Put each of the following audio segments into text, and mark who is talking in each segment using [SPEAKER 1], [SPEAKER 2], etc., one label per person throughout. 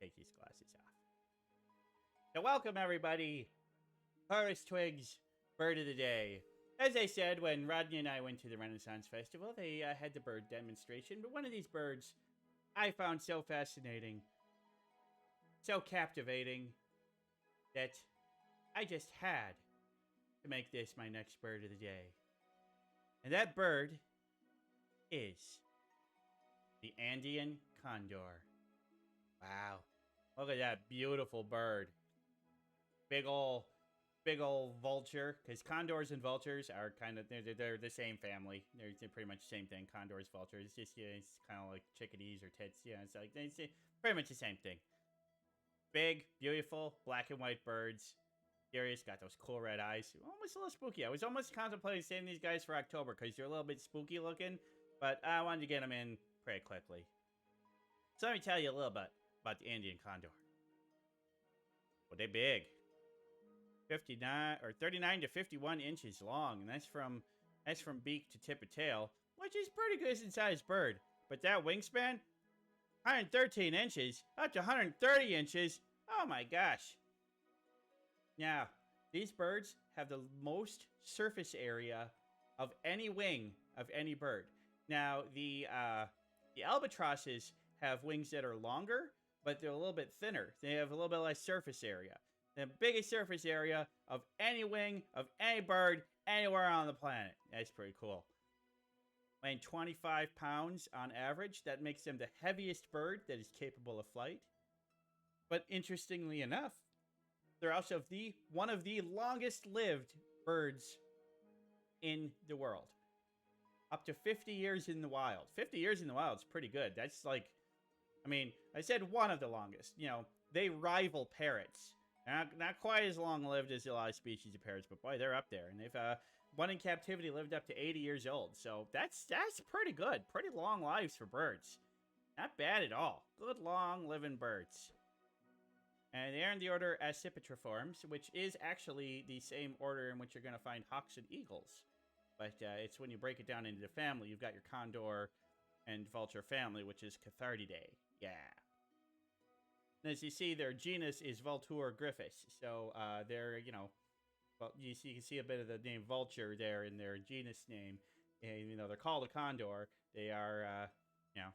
[SPEAKER 1] Take these glasses off. So welcome, everybody. Forest Twigs, Bird of the Day. As I said, when Rodney and I went to the Renaissance Festival, they had the bird demonstration. But one of these birds I found so fascinating, so captivating, that I just had to make this my next bird of the day. And that bird is the Andean Condor. Wow. Look at that beautiful bird. Big ol' vulture. Because condors and vultures are kind of, they're the same family. They're pretty much the same thing. Condors, vultures. Just, yeah, it's kind of like chickadees or tits. Yeah, it's like, it's pretty much the same thing. Big, beautiful, black and white birds. Curious, got those cool red eyes. Almost a little spooky. I was almost contemplating saving these guys for October because they're a little bit spooky looking. But I wanted to get them in pretty quickly. So let me tell you a little bit about the Andean condor. Well, they're big. 59 or 39 to 51 inches long, and that's from beak to tip of tail, which is pretty good sized bird. But that wingspan, 113 inches up to 130 inches. Oh my gosh. Now, these birds have the most surface area of any wing of any bird. Now, the albatrosses have wings that are longer, but they're a little bit thinner. They have a little bit less surface area. The biggest surface area of any wing of any bird anywhere on the planet. That's pretty cool. Weighing 25 pounds on average, that makes them the heaviest bird that is capable of flight. But interestingly enough, they're also one of the longest lived birds in the world. Up to 50 years in the wild. 50 years in the wild is pretty good. That's like, I mean, I said one of the longest. You know, they rival parrots. Not quite as long-lived as a lot of species of parrots, but boy, they're up there. And they've, one in captivity lived up to 80 years old. So that's pretty good. Pretty long lives for birds. Not bad at all. Good long-living birds. And they are in the order Accipitriformes, which is actually the same order in which you're going to find hawks and eagles. But it's when you break it down into the family, you've got your condor and vulture family, which is Cathartidae. Yeah. And as you see, their genus is Vultur gryphus. So they're, you know, well, you can see a bit of the name vulture there in their genus name. And even though they're called a condor, they are, you know,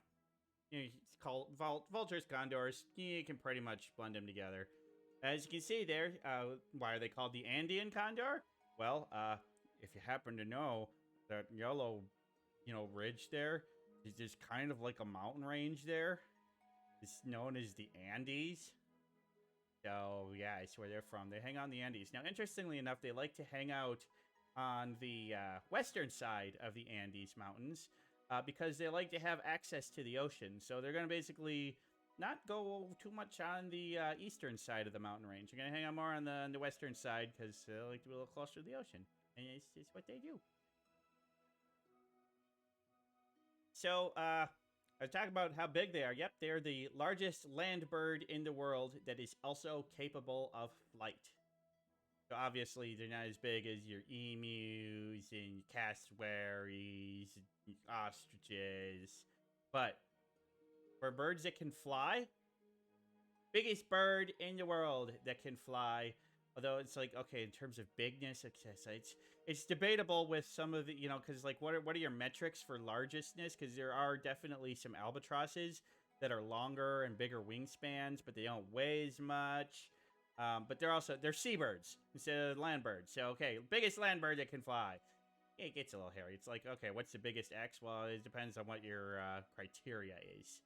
[SPEAKER 1] it's called vultures, condors. You can pretty much blend them together. As you can see there, why are they called the Andean condor? Well, if you happen to know, that yellow, you know, ridge there is just kind of like a mountain range there. It's known as the Andes. So, yeah, it's where they're from. They hang on the Andes. Now, interestingly enough, they like to hang out on the western side of the Andes Mountains because they like to have access to the ocean. So they're going to basically not go too much on the eastern side of the mountain range. They're going to hang out more on the western side because they like to be a little closer to the ocean. And it's what they do. So, I was talking about how big they are. Yep, they're the largest land bird in the world that is also capable of flight. So obviously, they're not as big as your emus and cassowaries, and ostriches. But for birds that can fly, biggest bird in the world that can fly. Although it's like, okay, in terms of bigness, it's debatable with some of the, you know, because like, what are your metrics for largestness? Because there are definitely some albatrosses that are longer and bigger wingspans, but they don't weigh as much. But they're seabirds instead of land birds. So, okay, biggest land bird that can fly. It gets a little hairy. It's like, okay, what's the biggest X? Well, it depends on what your criteria is.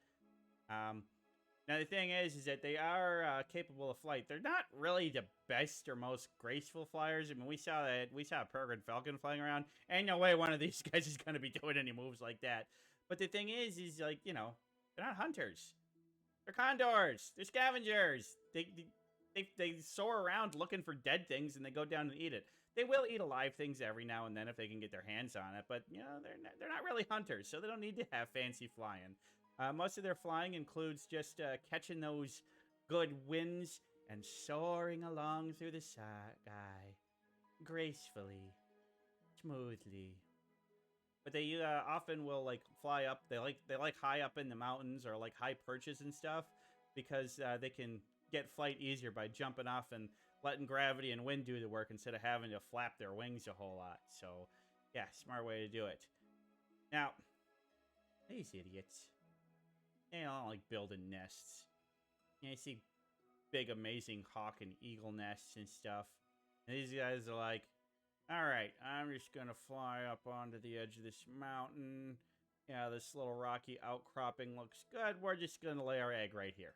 [SPEAKER 1] Now, the thing is that they are capable of flight. They're not really the best or most graceful flyers. I mean, we saw a peregrine falcon flying around. Ain't no way one of these guys is going to be doing any moves like that. But the thing is like, you know, they're not hunters. They're condors. They're scavengers. They soar around looking for dead things and they go down and eat it. They will eat alive things every now and then if they can get their hands on it. But, you know, they're not really hunters, so they don't need to have fancy flying. Most of their flying includes just catching those good winds and soaring along through the sky, gracefully, smoothly. But they often will like fly up. They like high up in the mountains or like high perches and stuff. because they can get flight easier by jumping off and letting gravity and wind do the work instead of having to flap their wings a whole lot. So, yeah, smart way to do it. Now, these idiots, they don't like building nests. You see big, amazing hawk and eagle nests and stuff. And these guys are like, all right, I'm just going to fly up onto the edge of this mountain. Yeah, this little rocky outcropping looks good. We're just going to lay our egg right here.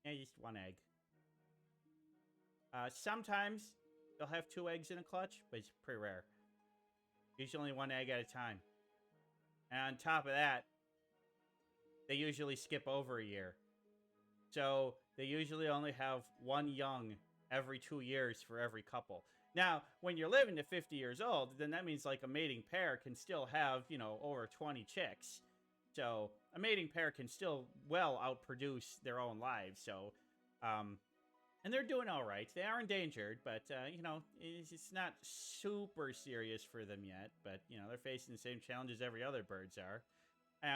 [SPEAKER 1] Yeah, just one egg. Sometimes they'll have 2 eggs in a clutch, but it's pretty rare. Usually only 1 egg at a time. And on top of that, they usually skip over a year. So they usually only have 1 young every 2 years for every couple. Now, when you're living to 50 years old, then that means like a mating pair can still have, you know, over 20 chicks. So a mating pair can still well outproduce their own lives. So, and they're doing all right. They are endangered, but, you know, it's not super serious for them yet. But, you know, they're facing the same challenges every other birds are.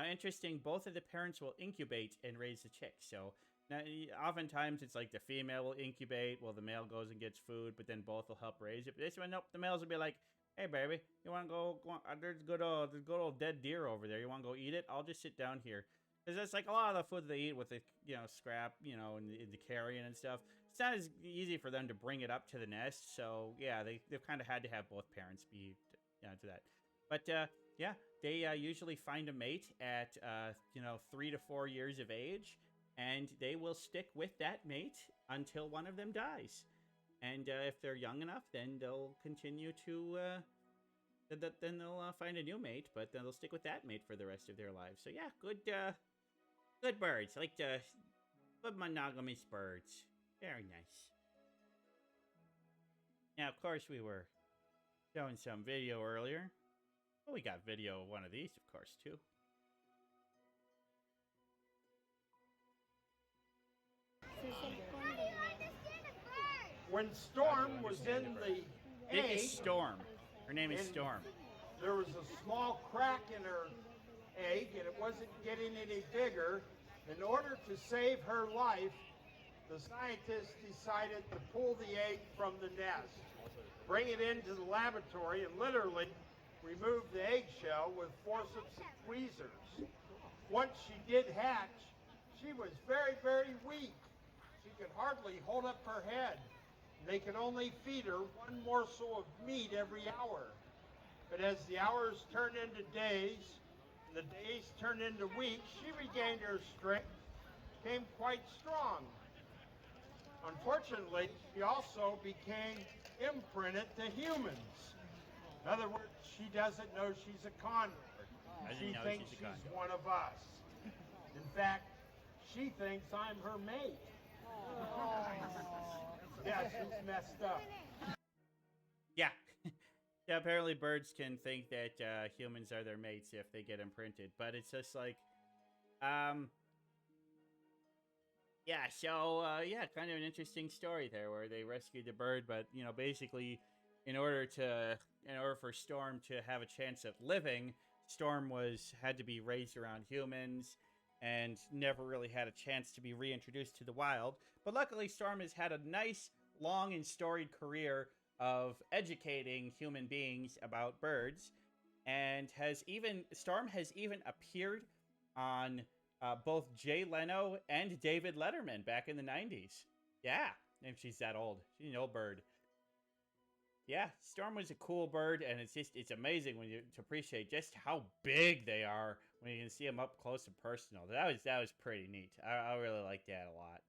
[SPEAKER 1] Interesting, both of the parents will incubate and raise the chicks. So now, oftentimes it's like the female will incubate while the male goes and gets food, but then both will help raise it. But this one, nope, the males will be like, hey, baby, you want to go there's good old dead deer over there. You want to go eat it? I'll just sit down here. Because that's like a lot of the food they eat with the, you know, scrap, you know, and the carrion and stuff. It's not as easy for them to bring it up to the nest. So, yeah, they've kind of had to have both parents be, you know, to that. But, yeah, they usually find a mate at, you know, 3 to 4 years of age. And they will stick with that mate until one of them dies. And if they're young enough, then they'll continue to, then they'll find a new mate, but then they'll stick with that mate for the rest of their lives. So yeah, good birds. I like good monogamous birds. Very nice. Now, of course, we were showing some video earlier. Well, we got video of one of these, of course, too.
[SPEAKER 2] When Storm was in the egg,
[SPEAKER 1] It is Storm. Her name is Storm.
[SPEAKER 2] There was a small crack in her egg, and it wasn't getting any bigger. In order to save her life, the scientists decided to pull the egg from the nest, bring it into the laboratory, and literally remove the eggshell with forceps and tweezers. Once she did hatch, she was very, very weak. She could hardly hold up her head. They could only feed her 1 morsel of meat every hour. But as the hours turned into days, and the days turned into weeks, she regained her strength, became quite strong. Unfortunately, she also became imprinted to humans. In other words, she doesn't know she's a condor. She thinks she's one of us. In fact, she thinks I'm her mate. Yeah, she's messed up.
[SPEAKER 1] Yeah. Yeah, apparently birds can think that humans are their mates if they get imprinted. But it's just like, yeah, so, yeah, kind of an interesting story there where they rescued the bird. But, you know, basically, in order for Storm to have a chance at living, Storm had to be raised around humans and never really had a chance to be reintroduced to the wild. But luckily, Storm has had a nice, long, and storied career of educating human beings about birds, and Storm has even appeared on both Jay Leno and David Letterman back in the 90s. Yeah, and she's that old. She's an old bird. Yeah, Storm was a cool bird, and it's amazing to appreciate just how big they are when you can see them up close and personal. That was pretty neat. I really like that a lot.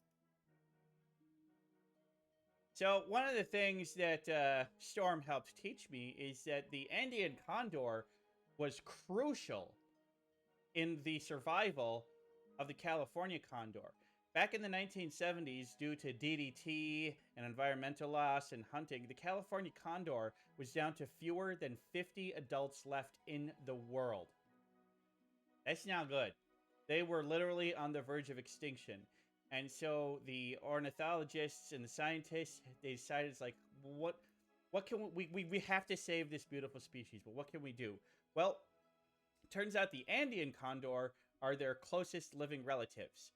[SPEAKER 1] So one of the things that Storm helped teach me is that the Andean condor was crucial in the survival of the California condor. Back in the 1970s, due to DDT and environmental loss and hunting, the California condor was down to fewer than 50 adults left in the world. That's not good. They were literally on the verge of extinction. And so the ornithologists and the scientists, they decided, it's like, what can we have to save this beautiful species, but what can we do? Well, it turns out the Andean condor are their closest living relatives.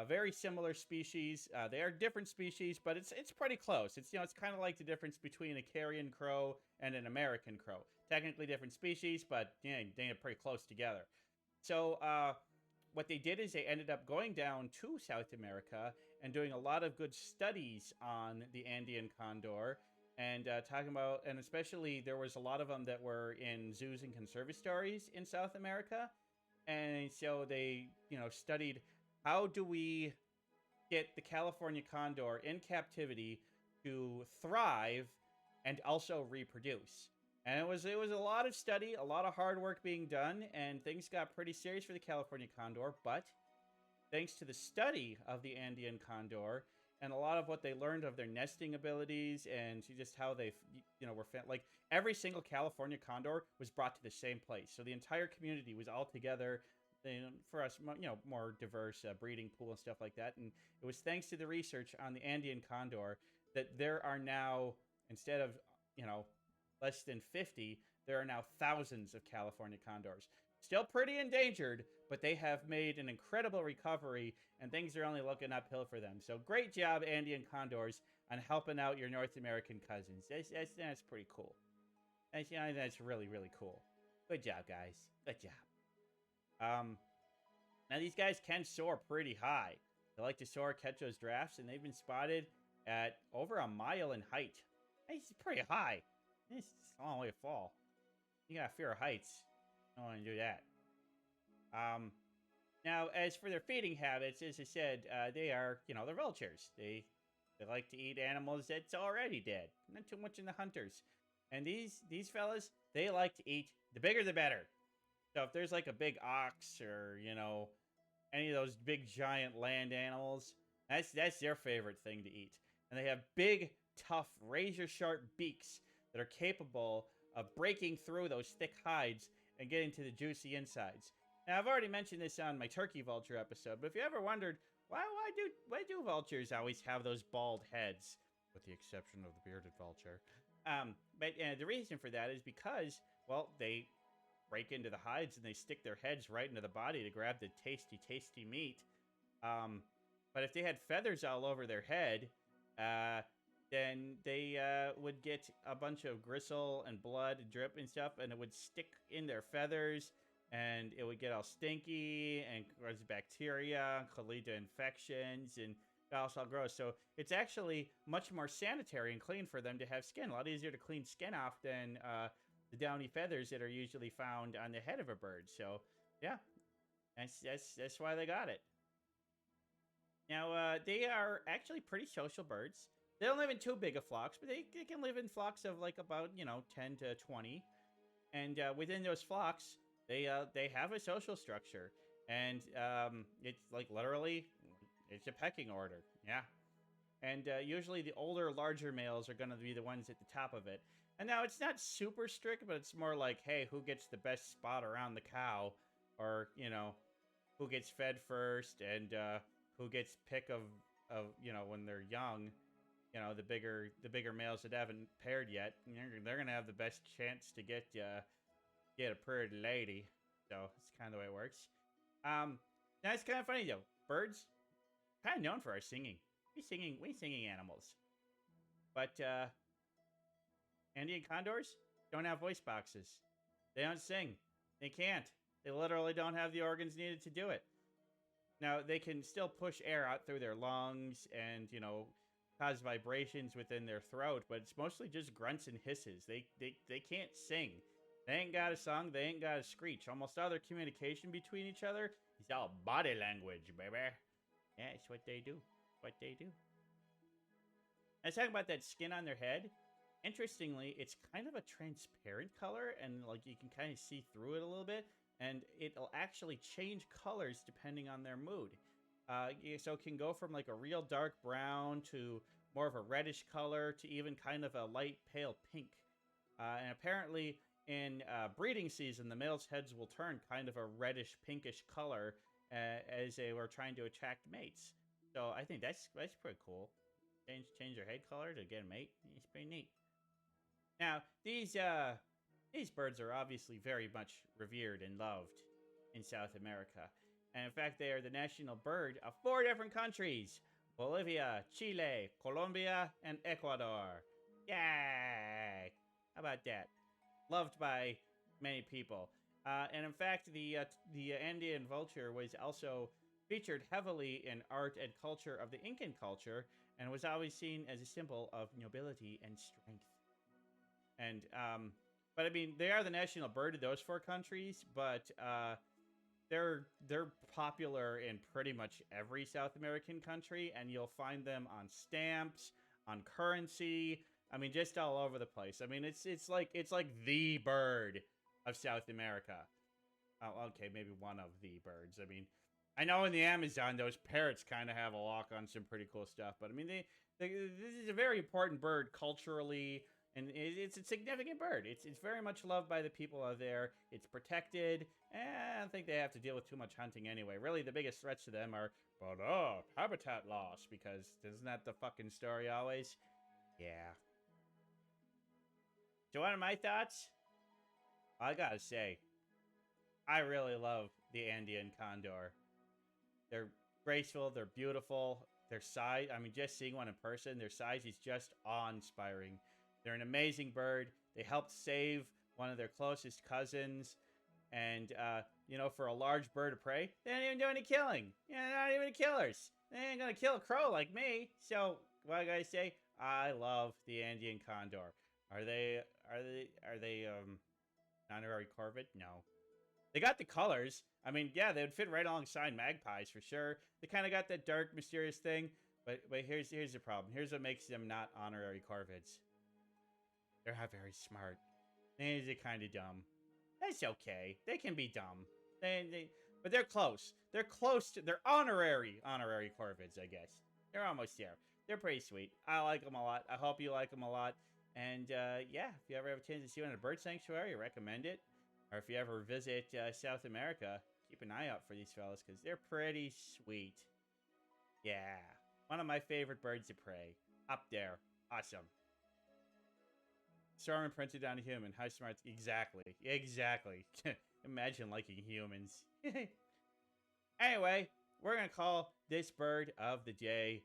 [SPEAKER 1] Very similar species. They are different species, but it's pretty close. It's kind of like the difference between a carrion crow and an American crow. Technically different species, but they're pretty close together. So what they did is they ended up going down to South America and doing a lot of good studies on the Andean condor and talking about, and especially there was a lot of them that were in zoos and conservatories in South America. And so they, studied how do we get the California condor in captivity to thrive and also reproduce. And it was a lot of study, a lot of hard work being done, and things got pretty serious for the California condor. But thanks to the study of the Andean condor and a lot of what they learned of their nesting abilities and just how they, were like every single California condor was brought to the same place. So the entire community was all together. For us, more diverse breeding pool and stuff like that. And it was thanks to the research on the Andean condor that there are now, instead of, less than 50, there are now thousands of California condors. Still pretty endangered, but they have made an incredible recovery, and things are only looking uphill for them. So great job, Andean condors, on helping out your North American cousins. That's pretty cool. That's really, really cool. Good job, guys. Good job. Now these guys can soar pretty high. They like to soar, catch those drafts, and they've been spotted at over a mile in height. It's pretty high. It's a long way to fall. You got fear of heights. Don't want to do that. Now, as for their feeding habits, as I said, they are, they're vultures. They like to eat animals that's already dead. Not too much in the hunters. And these fellas, they like to eat, the bigger the better. So if there's like a big ox or, any of those big giant land animals, that's their favorite thing to eat. And they have big, tough, razor-sharp beaks that are capable of breaking through those thick hides and getting to the juicy insides. Now, I've already mentioned this on my turkey vulture episode, but if you ever wondered, why do vultures always have those bald heads? With the exception of the bearded vulture. But the reason for that is because, well, they break into the hides and they stick their heads right into the body to grab the tasty, tasty meat. But if they had feathers all over their head, then they would get a bunch of gristle and blood and drip and stuff, and it would stick in their feathers, and it would get all stinky and cause bacteria, could lead to infections, and it's all gross. So it's actually much more sanitary and clean for them to have skin. A lot easier to clean skin off than the downy feathers that are usually found on the head of a bird. So yeah, that's why they got it. Now, they are actually pretty social birds. They don't live in too big of flocks, but they can live in flocks of like about, 10 to 20. And within those flocks, they have a social structure. And it's like literally, it's a pecking order. Yeah. And usually the older, larger males are going to be the ones at the top of it. And now it's not super strict, but it's more like, hey, who gets the best spot around the cow? Or, who gets fed first and who gets pick of when they're young. The bigger males that haven't paired yet, they're gonna have the best chance to get a pretty lady. So it's kind of the way it works. Now it's kind of funny though. Birds, kind of known for our singing. We singing animals, but Andean condors don't have voice boxes. They don't sing. They can't. They literally don't have the organs needed to do it. Now they can still push air out through their lungs and cause vibrations within their throat, but it's mostly just grunts and hisses. They can't sing. They ain't got a song. They ain't got a screech. Almost all their communication between each other is all body language, baby. Yeah, it's what they do. What they do. Let's talk about that skin on their head. Interestingly, it's kind of a transparent color, and like you can kind of see through it a little bit, and it'll actually change colors depending on their mood. So it can go from like a real dark brown to more of a reddish color to even kind of a light pale pink. And apparently in breeding season, the males' heads will turn kind of a reddish pinkish color as they were trying to attract mates. So I think that's pretty cool. Change their head color to get a mate. It's pretty neat. Now these birds are obviously very much revered and loved in South America. And in fact, they are the national bird of 4 different countries: Bolivia, Chile, Colombia, and Ecuador. Yay! How about that? Loved by many people. And in fact, the Andean vulture was also featured heavily in art and culture of the Incan culture, and was always seen as a symbol of nobility and strength. And but I mean, they are the national bird of those 4 countries, but they're popular in pretty much every South American country, and you'll find them on stamps, on currency. I mean, just all over the place. I mean, it's like the bird of South America. Oh, okay, maybe one of the birds. I mean, I know in the Amazon those parrots kind of have a lock on some pretty cool stuff, but I mean, this is a very important bird culturally, and it's a significant bird. It's very much loved by the people out there. It's protected, and I don't think they have to deal with too much hunting anyway. Really, the biggest threats to them are, habitat loss, because isn't that the fucking story always? Yeah. So what are my thoughts? I gotta say, I really love the Andean condor. They're graceful, they're beautiful, their size, I mean, just seeing one in person, their size is just awe-inspiring. They're an amazing bird. They helped save one of their closest cousins. And, you know, for a large bird of prey, they don't even do any killing. You know, they're not even killers. They ain't gonna kill a crow like me. So, what I gotta say, I love the Andean condor. Are they honorary corvid? No. They got the colors. I mean, yeah, they would fit right alongside magpies for sure. They kind of got that dark, mysterious thing. But here's the problem. Here's what makes them not honorary corvids. They're not very smart. They're kind of dumb. That's okay. They can be dumb. But they're close. They're close to. They're honorary corvids, I guess. They're almost there. They're pretty sweet. I like them a lot. I hope you like them a lot. And yeah, if you ever have a chance to see one in a bird sanctuary, I recommend it. Or if you ever visit South America, keep an eye out for these fellas because they're pretty sweet. Yeah, one of my favorite birds of prey. Up there. Awesome. Storm imprinted on a human. How smart. Exactly. Exactly. Imagine liking humans. Anyway, we're going to call this bird of the day